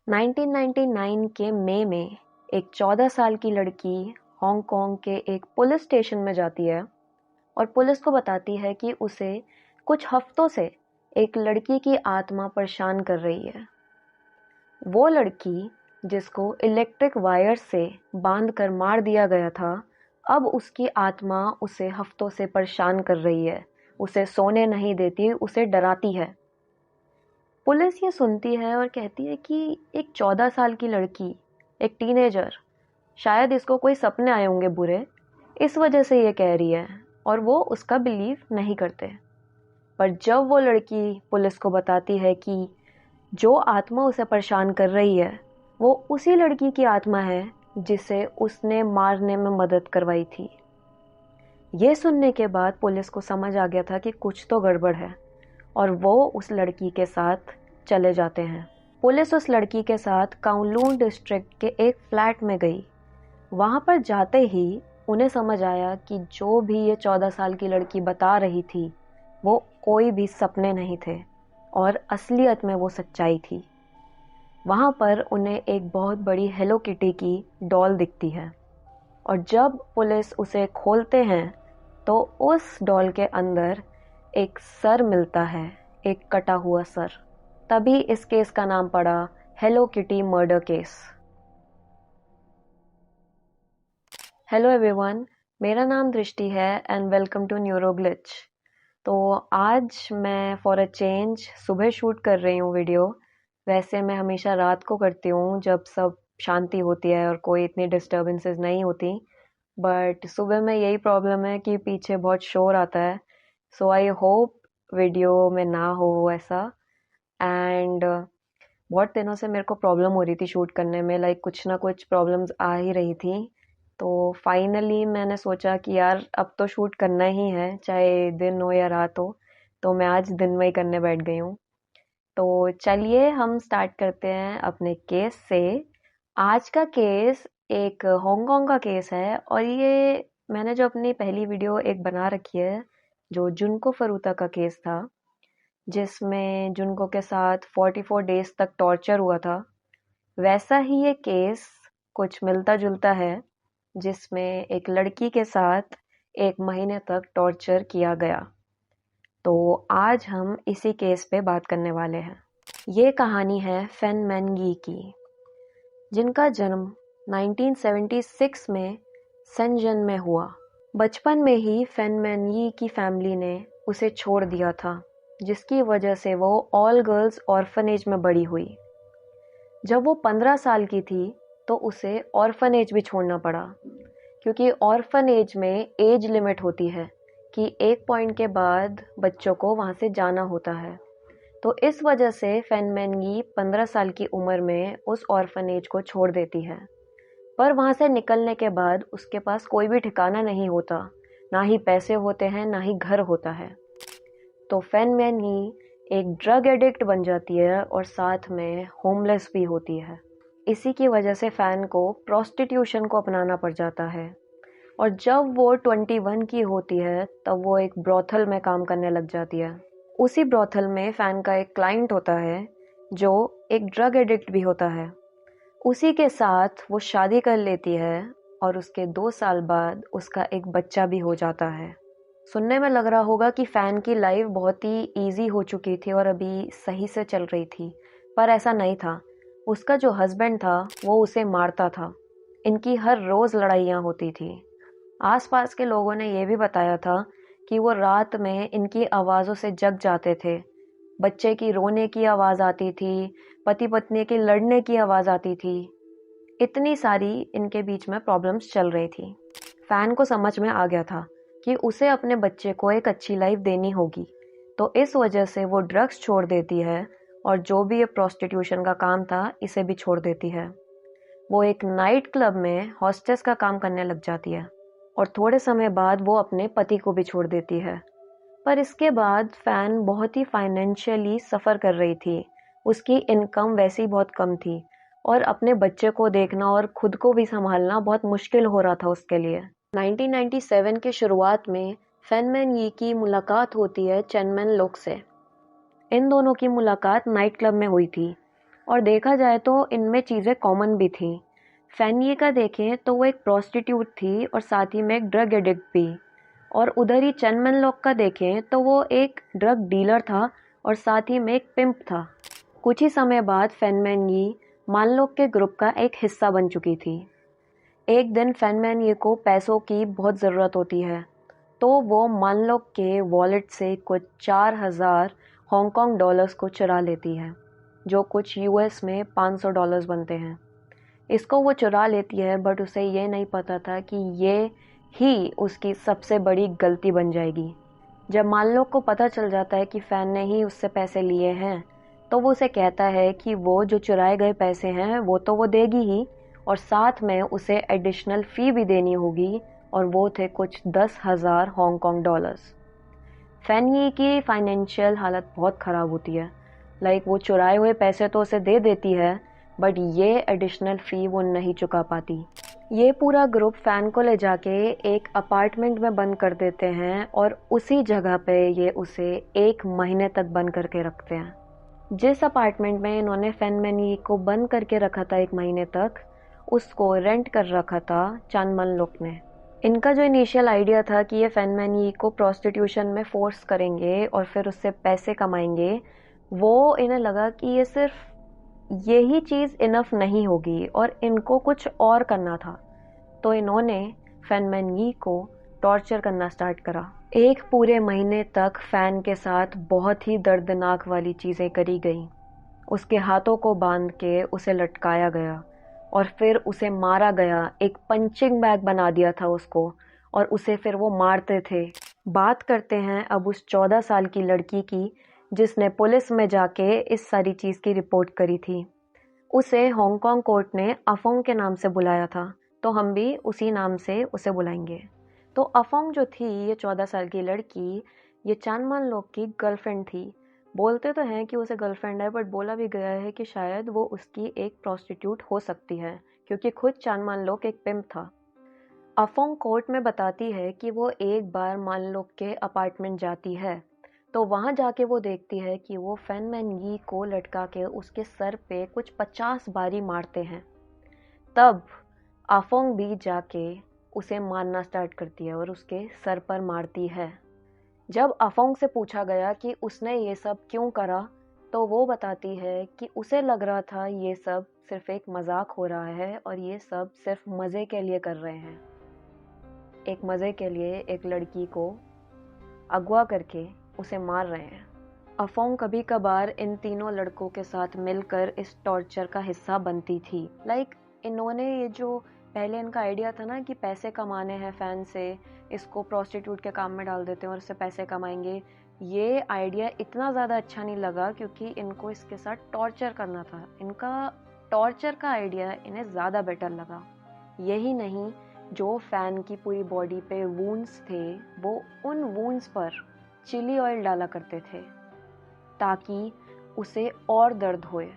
1999 के मई में एक 14 साल की लड़की हांगकांग के एक पुलिस स्टेशन में जाती है और पुलिस को बताती है कि उसे कुछ हफ्तों से एक लड़की की आत्मा परेशान कर रही है। वो लड़की जिसको इलेक्ट्रिक वायर से बांध कर मार दिया गया था, अब उसकी आत्मा उसे हफ्तों से परेशान कर रही है, उसे सोने नहीं देती, उसे डराती है। पुलिस ये सुनती है और कहती है कि एक 14 साल की लड़की, एक टीनेजर, शायद इसको कोई सपने आए होंगे बुरे, इस वजह से ये कह रही है, और वो उसका बिलीव नहीं करते। पर जब वो लड़की पुलिस को बताती है कि जो आत्मा उसे परेशान कर रही है वो उसी लड़की की आत्मा है जिसे उसने मारने में मदद करवाई थी। ये सुनने के बाद पुलिस को समझ आ गया था कि कुछ तो गड़बड़ है और वो उस लड़की के साथ चले जाते हैं। पुलिस उस लड़की के साथ काउलून डिस्ट्रिक्ट के एक फ्लैट में गई। वहाँ पर जाते ही उन्हें समझ आया कि जो भी ये 14 साल की लड़की बता रही थी वो कोई भी सपने नहीं थे और असलियत में वो सच्चाई थी। वहाँ पर उन्हें एक बहुत बड़ी हेलो किटी की डॉल दिखती है और जब पुलिस उसे खोलते हैं तो उस डॉल के अंदर एक सर मिलता है, एक कटा हुआ सर। तभी इस केस का नाम पड़ा hello kitty murder case. Hello everyone, मेरा नाम दृष्टि है एंड वेलकम टू न्यूरोग्लिच। तो आज मैं फॉर अ चेंज सुबह शूट कर रही हूँ वीडियो। वैसे मैं हमेशा रात को करती हूँ जब सब शांति होती है और कोई इतनी डिस्टर्बेंसेस नहीं होती, बट सुबह में यही प्रॉब्लम है कि पीछे बहुत शोर आता है। सो आई होप वीडियो में ना हो ऐसा। एंड बहुत दिनों से मेरे को प्रॉब्लम हो रही थी शूट करने में, लाइक कुछ ना कुछ प्रॉब्लम्स आ ही रही थी। तो फाइनली मैंने सोचा कि यार अब तो शूट करना ही है, चाहे दिन हो या रात हो। तो मैं आज दिन में ही करने बैठ गई हूँ। तो चलिए हम स्टार्ट करते हैं अपने केस से। आज का केस एक हांगकांग का केस है और ये मैंने जो अपनी पहली वीडियो एक बना रखी है जो जुनको फरूता का केस था, जिसमें जुनको के साथ 44 डेज तक टॉर्चर हुआ था, वैसा ही ये केस कुछ मिलता जुलता है जिसमें एक लड़की के साथ 1 महीने तक टॉर्चर किया गया। तो आज हम इसी केस पे बात करने वाले हैं। ये कहानी है फेन मैन यी की, जिनका जन्म 1976 में सेंजन में हुआ। बचपन में ही फेन मैन यी की फैमिली ने उसे छोड़ दिया था, जिसकी वजह से वो ऑल गर्ल्स ऑर्फनेज में बड़ी हुई। जब वो 15 साल की थी तो उसे ऑर्फनेज भी छोड़ना पड़ा, क्योंकि ऑर्फनेज में एज लिमिट होती है कि एक पॉइंट के बाद बच्चों को वहाँ से जाना होता है। तो इस वजह से फेन मैन यी 15 साल की उम्र में उस ऑर्फनेज को छोड़ देती है। पर वहाँ से निकलने के बाद उसके पास कोई भी ठिकाना नहीं होता, ना ही पैसे होते हैं ना ही घर होता है। तो फेन मैन यी एक ड्रग एडिक्ट बन जाती है और साथ में होमलेस भी होती है। इसी की वजह से फैन को प्रोस्टिट्यूशन को अपनाना पड़ जाता है और जब वो 21 की होती है तब वो एक ब्रोथल में काम करने लग जाती है। उसी ब्रोथल में फैन का एक क्लाइंट होता है जो एक ड्रग एडिक्ट भी होता है। उसी के साथ वो शादी कर लेती है और उसके 2 साल बाद उसका एक बच्चा भी हो जाता है। सुनने में लग रहा होगा कि फैन की लाइफ बहुत ही इजी हो चुकी थी और अभी सही से चल रही थी, पर ऐसा नहीं था। उसका जो हस्बैंड था वो उसे मारता था। इनकी हर रोज़ लड़ाइयाँ होती थी। आसपास के लोगों ने ये भी बताया था कि वो रात में इनकी आवाज़ों से जग जाते थे। बच्चे की रोने की आवाज़ आती थी, पति पत्नी के लड़ने की आवाज़ आती थी। इतनी सारी इनके बीच में प्रॉब्लम्स चल रही थी। फैन को समझ में आ गया था कि उसे अपने बच्चे को एक अच्छी लाइफ देनी होगी, तो इस वजह से वो ड्रग्स छोड़ देती है और जो भी ये प्रोस्टिट्यूशन का काम था इसे भी छोड़ देती है। वो एक नाइट क्लब में हॉस्टेस का काम करने लग जाती है और थोड़े समय बाद वो अपने पति को भी छोड़ देती है। पर इसके बाद फैन बहुत ही फाइनेंशियली सफ़र कर रही थी। उसकी इनकम वैसे ही बहुत कम थी और अपने बच्चे को देखना और खुद को भी संभालना बहुत मुश्किल हो रहा था उसके लिए। 1997 के शुरुआत में फेन मैन यी की मुलाकात होती है चेनमैन लोक से। इन दोनों की मुलाकात नाइट क्लब में हुई थी। और देखा जाए तो इनमें चीज़ें कॉमन भी थी। फैन का देखें तो वो एक प्रोस्टिट्यूट थी और साथ ही में एक ड्रग एडिक्ट भी। और उधर ही चनमन लोग का देखें तो वो एक ड्रग डीलर था और साथ ही में एक पिंप था। कुछ ही समय बाद फैनमैन यी मानलोक के ग्रुप का एक हिस्सा बन चुकी थी। एक दिन फैनमैन यी को पैसों की बहुत ज़रूरत होती है, तो वो मानलोक के वॉलेट से कुछ 4000 हांगकांग डॉलर्स को चुरा लेती है, जो कुछ यूएस में 500 डॉलर्स बनते हैं। इसको वो चुरा लेती है, बट उसे ये नहीं पता था कि ये ही उसकी सबसे बड़ी गलती बन जाएगी। जब मानलोक को पता चल जाता है कि फैन ने ही उससे पैसे लिए हैं, तो वो उसे कहता है कि वो जो चुराए गए पैसे हैं वो तो वो देगी ही, और साथ में उसे एडिशनल फ़ी भी देनी होगी, और वो थे कुछ 10,000 हांगकांग डॉलर्स। फैन यी की फाइनेंशियल हालत बहुत ख़राब होती है। वो चुराए हुए पैसे तो उसे दे देती है, बट ये एडिशनल फ़ी वो नहीं चुका पाती। ये पूरा ग्रुप फैन को ले जाके एक अपार्टमेंट में बंद कर देते हैं और उसी जगह पे ये उसे 1 महीने तक बंद करके रखते हैं। जिस अपार्टमेंट में इन्होंने फैन यी को बंद करके रखा था 1 महीने तक, उसको रेंट कर रखा था चानमन लोक ने। इनका जो इनिशियल आइडिया था कि ये फैन यी को प्रोस्टिट्यूशन में फोर्स करेंगे और फिर उससे पैसे कमाएंगे, वो इन्हें लगा कि ये सिर्फ यही चीज़ इनफ नहीं होगी और इनको कुछ और करना था। तो इन्होंने फैन यी को टॉर्चर करना स्टार्ट करा। 1 पूरे महीने तक फैन के साथ बहुत ही दर्दनाक वाली चीज़ें करी गई। उसके हाथों को बांध के उसे लटकाया गया और फिर उसे मारा गया। एक पंचिंग बैग बना दिया था उसको और उसे फिर वो मारते थे। बात करते हैं अब उस 14 साल की लड़की की जिसने पुलिस में जाके इस सारी चीज़ की रिपोर्ट करी थी। उसे हांगकांग कोर्ट ने अफोंग के नाम से बुलाया था, तो हम भी उसी नाम से उसे बुलाएंगे। तो अफोंग जो थी, ये 14 साल की लड़की, ये चानमन लोक की गर्लफ्रेंड थी। बोलते तो हैं कि उसे गर्लफ्रेंड है, बट बोला भी गया है कि शायद वो उसकी एक प्रोस्टिट्यूट हो सकती है, क्योंकि खुद चानमन लोक एक पिंप था। अफोंग कोर्ट में बताती है कि वो एक बार मानलोक के अपार्टमेंट जाती है, तो वहाँ जाके वो देखती है कि वो फैन यी को लटका के उसके सर पे कुछ 50 बारी मारते हैं। तब अफोंग भी जाके उसे मारना स्टार्ट करती है और उसके सर पर मारती है। जब अफोंग से पूछा गया कि उसने ये सब क्यों करा, तो वो बताती है कि उसे लग रहा था ये सब सिर्फ एक मजाक हो रहा है और ये सब सिर्फ मज़े के लिए कर रहे हैं। एक मज़े के लिए एक लड़की को अगवा करके उसे मार रहे हैं। अफोंग कभी कभार इन तीनों लड़कों के साथ मिलकर इस टॉर्चर का हिस्सा बनती थी। इन्होंने ये जो पहले इनका आइडिया था ना कि पैसे कमाने हैं फैन से, इसको प्रोस्टिट्यूट के काम में डाल देते हैं और इससे पैसे कमाएंगे, ये आइडिया इतना ज़्यादा अच्छा नहीं लगा क्योंकि इनको इसके साथ टॉर्चर करना था। इनका टॉर्चर का आइडिया इन्हें ज़्यादा बेटर लगा। यही नहीं, जो फैन की पूरी बॉडी पे वूंड्स थे, वो उन वूंड्स पर चिली ऑयल डाला करते थे ताकि उसे और दर्द होए।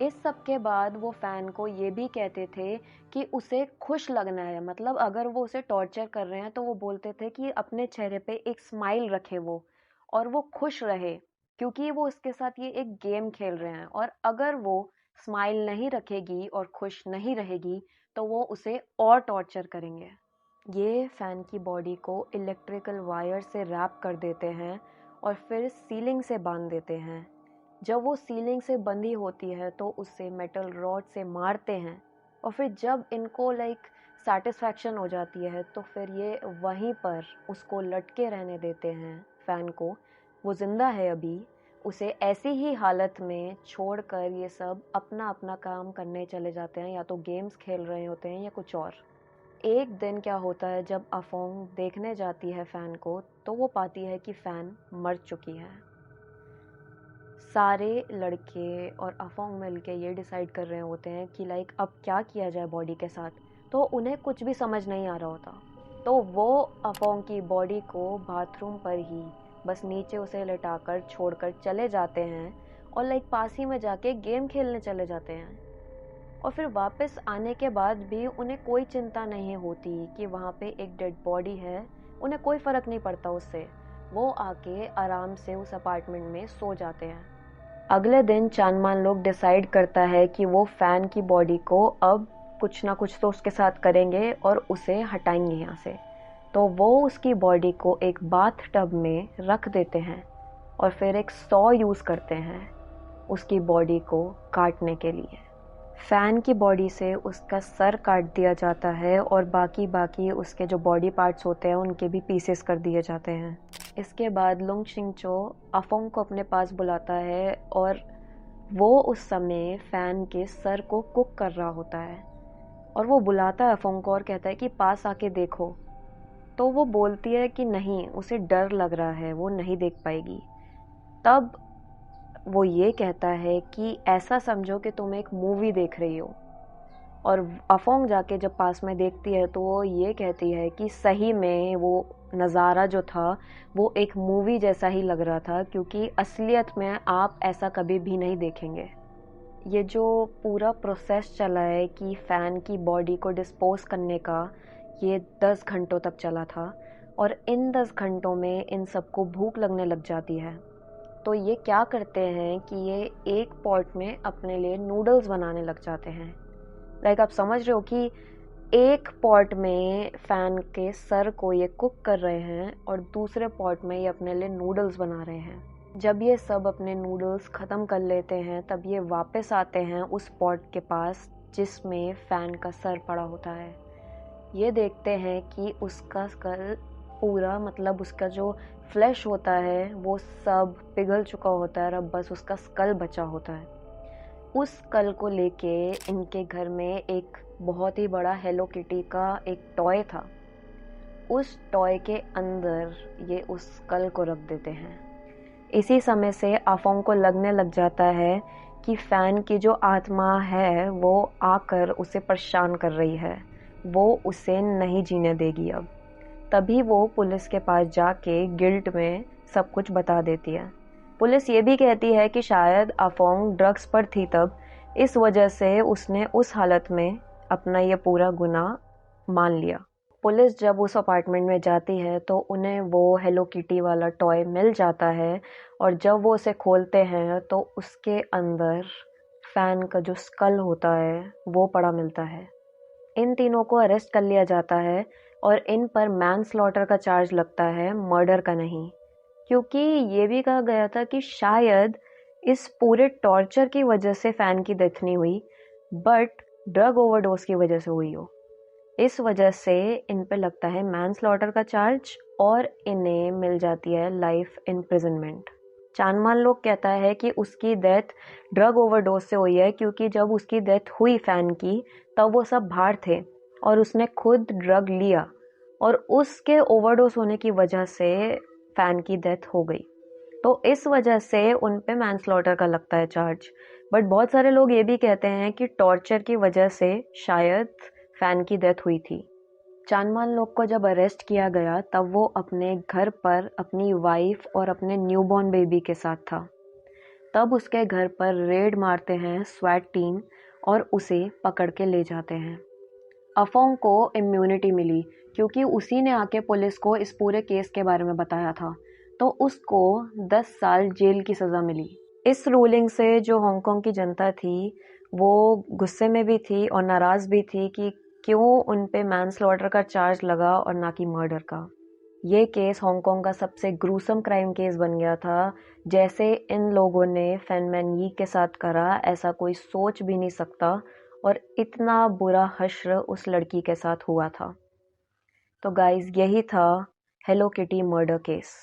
इस सब के बाद वो फैन को ये भी कहते थे कि उसे खुश लगना है, मतलब अगर वो उसे टॉर्चर कर रहे हैं तो वो बोलते थे कि अपने चेहरे पे एक स्माइल रखे वो, और वो खुश रहे, क्योंकि वो उसके साथ ये एक गेम खेल रहे हैं। और अगर वो स्माइल नहीं रखेगी और खुश नहीं रहेगी तो वो उसे और टॉर्चर करेंगे। ये फैन की बॉडी को इलेक्ट्रिकल वायर से रैप कर देते हैं और फिर सीलिंग से बांध देते हैं। जब वो सीलिंग से बंधी होती है तो उसे मेटल रॉड से मारते हैं, और फिर जब इनको सेटिस्फैक्शन हो जाती है तो फिर ये वहीं पर उसको लटके रहने देते हैं फैन को। वो ज़िंदा है अभी, उसे ऐसी ही हालत में छोड़कर ये सब अपना अपना काम करने चले जाते हैं, या तो गेम्स खेल रहे होते हैं या कुछ और। एक दिन क्या होता है, जब अफोंग देखने जाती है फैन को, तो वो पाती है कि फैन मर चुकी है। सारे लड़के और अफोंग मिलके ये डिसाइड कर रहे होते हैं कि अब क्या किया जाए बॉडी के साथ, तो उन्हें कुछ भी समझ नहीं आ रहा होता। तो वो अफोंग की बॉडी को बाथरूम पर ही बस नीचे उसे लेटाकर छोड़कर चले जाते हैं, और पास ही में जाके गेम खेलने चले जाते हैं। और फिर वापस आने के बाद भी उन्हें कोई चिंता नहीं होती कि वहाँ पे एक डेड बॉडी है, उन्हें कोई फ़र्क नहीं पड़ता उससे। वो आके आराम से उस अपार्टमेंट में सो जाते हैं। अगले दिन चांदमान लोग डिसाइड करता है कि वो फैन की बॉडी को अब कुछ ना कुछ तो उसके साथ करेंगे और उसे हटाएंगे यहाँ से। तो वो उसकी बॉडी को एक बाथ टब में रख देते हैं और फिर एक सॉ यूज़ करते हैं उसकी बॉडी को काटने के लिए। फैन की बॉडी से उसका सर काट दिया जाता है और बाकी उसके जो बॉडी पार्ट्स होते हैं उनके भी पीसेस कर दिए जाते हैं। इसके बाद लुंग शिंगचो अफोंग को अपने पास बुलाता है और वो उस समय फैन के सर को कुक कर रहा होता है और वो बुलाता है अफोंग को और कहता है कि पास आके देखो। तो वो बोलती है कि नहीं, उसे डर लग रहा है, वो नहीं देख पाएगी। तब वो ये कहता है कि ऐसा समझो कि तुम एक मूवी देख रही हो। और अफोंग जाके जब पास में देखती है तो वो ये कहती है कि सही में वो नज़ारा जो था वो एक मूवी जैसा ही लग रहा था, क्योंकि असलियत में आप ऐसा कभी भी नहीं देखेंगे। ये जो पूरा प्रोसेस चला है कि फ़ैन की बॉडी को डिस्पोज करने का, ये 10 घंटों तक चला था और इन 10 घंटों में इन सबको भूख लगने लग जाती है। तो ये क्या करते हैं कि ये एक पॉट में अपने लिए नूडल्स बनाने लग जाते हैं। लाइक आप समझ रहे हो कि एक पॉट में फ़ैन के सर को ये कुक कर रहे हैं और दूसरे पॉट में ये अपने लिए नूडल्स बना रहे हैं। जब ये सब अपने नूडल्स ख़त्म कर लेते हैं तब ये वापस आते हैं उस पॉट के पास जिसमें फ़ैन का सर पड़ा होता है। ये देखते हैं कि उसका स्कल पूरा, मतलब उसका जो फ्लैश होता है वो सब पिघल चुका होता है, अब बस उसका स्कल बचा होता है। उस स्कल को लेके इनके घर में एक बहुत ही बड़ा हेलो किटी का एक टॉय था। उस टॉय के अंदर ये उस स्कल को रख देते हैं। इसी समय से अफोंग को लगने लग जाता है कि फ़ैन की जो आत्मा है वो आकर उसे परेशान कर रही है, वो उसे नहीं जीने देगी अब। तभी वो पुलिस के पास जाके गिल्ट में सब कुछ बता देती है। पुलिस ये भी कहती है कि शायद अफोंग ड्रग्स पर थी तब, इस वजह से उसने उस हालत में अपना ये पूरा गुनाह मान लिया। पुलिस जब उस अपार्टमेंट में जाती है तो उन्हें वो हेलो किटी वाला टॉय मिल जाता है और जब वो उसे खोलते हैं तो उसके अंदर फ़ैन का जो स्कल होता है वो पड़ा मिलता है। इन तीनों को अरेस्ट कर लिया जाता है और इन पर मैनस्लॉटर का चार्ज लगता है, मर्डर का नहीं। क्योंकि ये भी कहा गया था कि शायद इस पूरे टॉर्चर की वजह से फ़ैन की डेथ नहीं हुई, बट ड्रग ओवरडोज की वजह से हुई हो। इस वजह से इन पे लगता है मैनस्लॉटर का चार्ज और इन्हें मिल जाती है लाइफ इम्प्रिजनमेंट। चांदमान लोग कहता है कि उसकी डेथ ड्रग ओवरडोज से हुई है, क्योंकि जब उसकी डेथ हुई फ़ैन की तब वो सब बाहर थे और उसने खुद ड्रग लिया और उसके ओवरडोज होने की वजह से फ़ैन की डेथ हो गई। तो इस वजह से उन पे मैनस्लॉटर का लगता है चार्ज। बट बहुत सारे लोग ये भी कहते हैं कि टॉर्चर की वजह से शायद फ़ैन की डेथ हुई थी। चांदमान लोग को जब अरेस्ट किया गया तब वो अपने घर पर अपनी वाइफ और अपने न्यूबॉर्न बेबी के साथ था। तब उसके घर पर रेड मारते हैं स्वैट टीम और उसे पकड़ के ले जाते हैं। अफोंग को इम्यूनिटी मिली क्योंकि उसी ने आके पुलिस को इस पूरे केस के बारे में बताया था, तो उसको 10 साल जेल की सज़ा मिली। इस रूलिंग से जो हांगकांग की जनता थी वो गुस्से में भी थी और नाराज़ भी थी कि क्यों उन पे मैनस्लॉटर का चार्ज लगा और ना कि मर्डर का। ये केस हांगकांग का सबसे ग्रूसम क्राइम केस बन गया था। जैसे इन लोगों ने फेन मैन यी के साथ करा, ऐसा कोई सोच भी नहीं सकता, और इतना बुरा हश्र उस लड़की के साथ हुआ था। तो गाइज, यही था हेलो किटी मर्डर केस।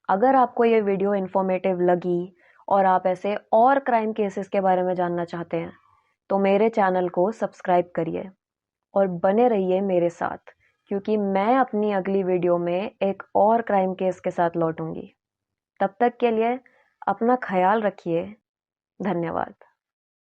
अगर आपको ये वीडियो इन्फॉर्मेटिव लगी और आप ऐसे और क्राइम केसेस के बारे में जानना चाहते हैं तो मेरे चैनल को सब्सक्राइब करिए और बने रहिए मेरे साथ, क्योंकि मैं अपनी अगली वीडियो में एक और क्राइम केस के साथ लौटूंगी। तब तक के लिए अपना ख्याल रखिए। धन्यवाद।